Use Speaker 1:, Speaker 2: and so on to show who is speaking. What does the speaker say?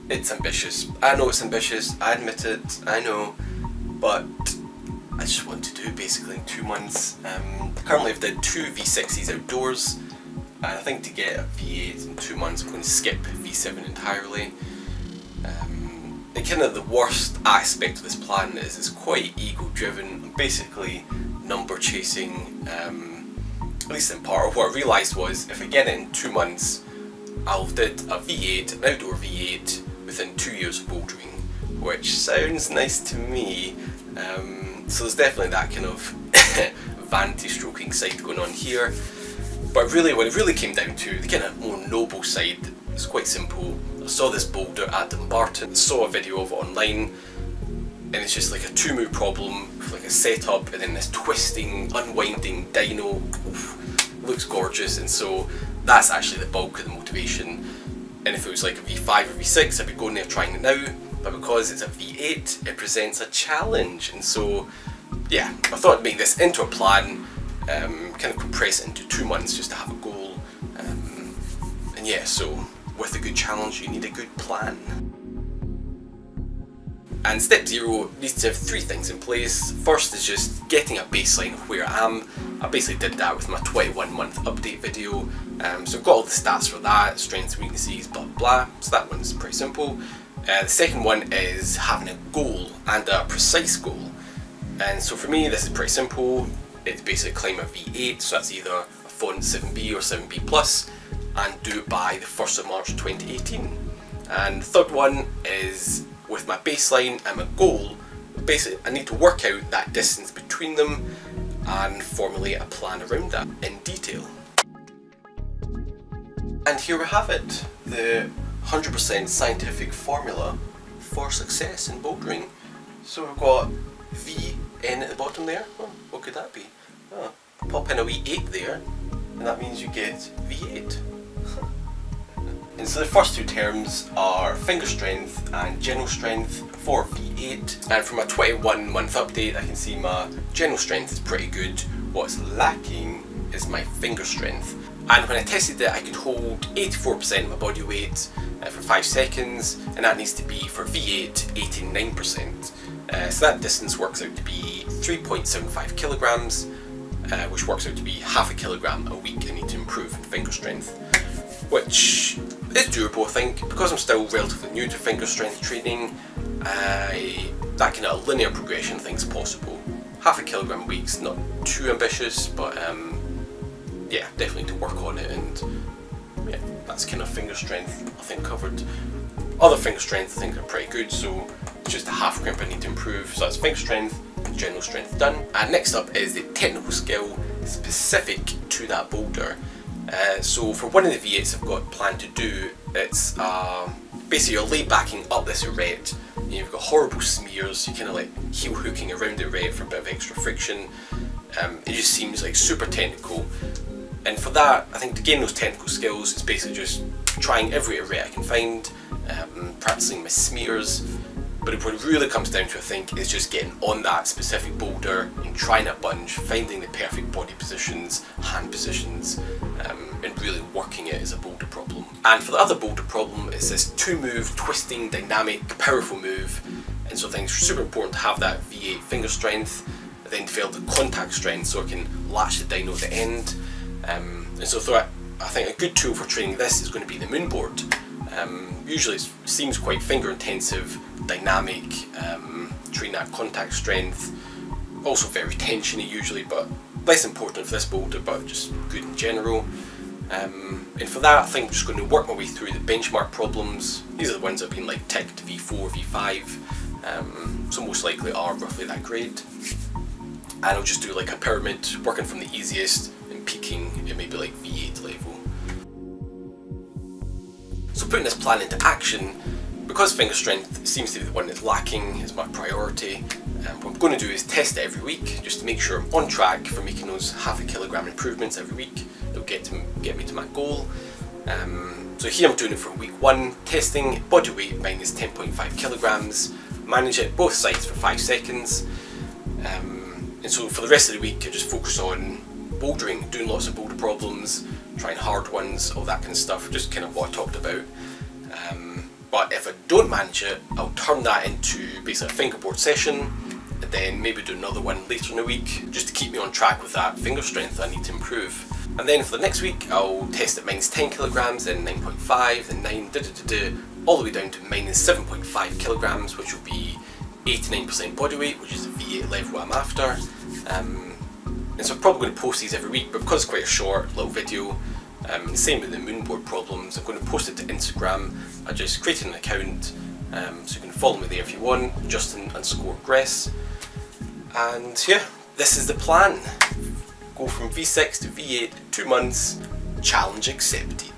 Speaker 1: It's ambitious. I know it's ambitious, I admit it, I know, but I just want to do it basically in 2 months. Currently I've did 2 V60s outdoors, and I think to get a V8 in 2 months I'm going to skip V7 entirely. And kind of the worst aspect of this plan is it's quite ego driven. I'm basically number chasing, at least in part. What I realised was if I get it in 2 months, I'll have did a V8, an outdoor V8 within 2 years of bouldering, which sounds nice to me. So there's definitely that kind of vanity stroking side going on here. But really, when it really came down to the kind of more noble side, it's quite simple. I saw this boulder at Dumbarton, saw a video of it online, and it's just like a 2-move problem with like a setup and then this twisting, unwinding dyno. Oof, looks gorgeous, and so that's actually the bulk of the motivation. And if it was like a V5 or V6, I'd be going there trying it now, but because it's a V8, it presents a challenge, and so yeah, I thought I'd make this into a plan, kind of compress it into 2 months just to have a goal, and yeah, so with a good challenge you need a good plan. And step 0 needs to have 3 things in place. First is just getting a baseline of where I am. I basically did that with my 21-month update video, so I've got all the stats for that, strengths, weaknesses, blah blah, so that one's pretty simple. The second one is having a goal, and a precise goal. And so for me this is pretty simple. It's basically climb a V8, so that's either a font 7B or 7B plus, and do it by the 1st of March 2018. And the third one is with my baseline and my goal, basically I need to work out that distance between them and formulate a plan around that in detail. And here we have it, the 100% scientific formula for success in bouldering. So we've got VN at the bottom there. Oh, what could that be? Oh, pop in a wee 8 there, and that means you get V8. And so the first 2 terms are finger strength and general strength for V8. And from a 21-month update, I can see my general strength is pretty good. What's lacking is my finger strength. And when I tested it, I could hold 84% of my body weight for 5 seconds, and that needs to be for V8 89%. So that distance works out to be 3.75 kilograms, which works out to be half a kilogram a week I need to improve in finger strength, which is doable I think. Because I'm still relatively new to finger strength training, that kind of linear progression I think is possible. Half a kilogram a week's not too ambitious, but yeah, definitely to work on it, and yeah, that's kind of finger strength I think covered. Other finger strength I think are pretty good, so it's just a half grip I need to improve. So that's finger strength and general strength done. And next up is the technical skill specific to that boulder. So for one of the V8s I've got planned to do, it's basically you're lay backing up this arete, and you've got horrible smears, you're kind of like heel hooking around the arete for a bit of extra friction. It just seems like super technical, and for that I think to gain those technical skills it's basically just trying every arete I can find, practicing my smears. But what it really comes down to I think is just getting on that specific boulder and trying a bunch, finding the perfect body positions, hand positions, and really working it as a boulder problem. And for the other boulder problem, it's this 2-move, twisting, dynamic, powerful move, and so I think it's super important to have that V8 finger strength, then develop the contact strength so I can latch the dyno at the end. And so I think a good tool for training this is going to be the moonboard. Usually it seems quite finger intensive, dynamic, train that contact strength, also very tensiony usually, but less important for this boulder, but just good in general. And for that I think I'm just going to work my way through the benchmark problems. These are the ones that have been like ticked V4, V5, so most likely are roughly that grade. And I'll just do like a pyramid, working from the easiest and peaking at maybe like V8 level. So putting this plan into action, because finger strength seems to be the one that's lacking, is my priority. What I'm going to do is test it every week, just to make sure I'm on track for making those half a kilogram improvements every week. That'll get me to my goal. So here I'm doing it for week 1, testing body weight minus 10.5 kilograms, manage it both sides for 5 seconds. And so for the rest of the week I just focus on bouldering, doing lots of boulder problems, trying hard ones, all that kind of stuff, just kind of what I talked about. But if I don't manage it, I'll turn that into basically a fingerboard session, and then maybe do another one later in the week, just to keep me on track with that finger strength I need to improve. And then for the next week, I'll test at minus 10 kilograms, then 9.5, then 9, all the way down to minus 7.5 kilograms, which will be 89% body weight, which is the V8 level I'm after. And so I'm probably going to post these every week, but because it's quite a short little video, same with the moonboard problems, I'm going to post it to Instagram. I just created an account, so you can follow me there if you want, Justin_Gress. And yeah, this is the plan. Go from V6 to V8, 2 months, challenge accepted.